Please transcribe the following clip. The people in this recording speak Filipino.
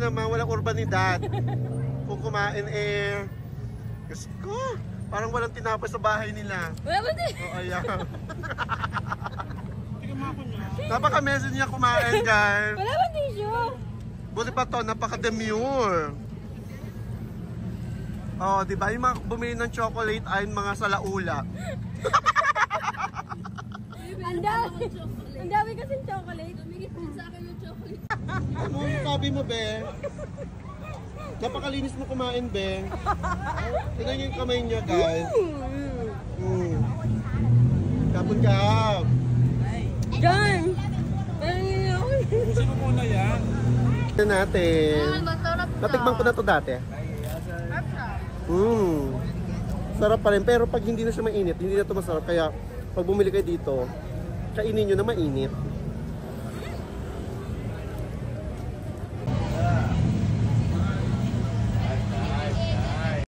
naman, walang urbanidad. Kung kumain eh, Diyos ko, parang walang tinapos sa bahay nila. Wala ba din? Oo, ayan. Napaka-message niya kumain, guys. Wala ba tissue? Buti pa to, napaka-demure. Oh, di ba? Yung mga bumili ng chocolate ay mga salaula. Ang dami kasing chocolate. Tumingin din sa akin yung chocolate. Ano yung sabi mo, be? Napakalinis mo kumain, be. Tignan yung kamay niya, guys. Kapon ka. John! Pangin ako. Ubusin mo muna yan. Tignan natin. Masarap na. Natikman ko na to dati. Sarap pa rin. Pero pag hindi na siya mainit, hindi na to masarap. Kaya pag bumili kayo dito, kainin nyo na mainit.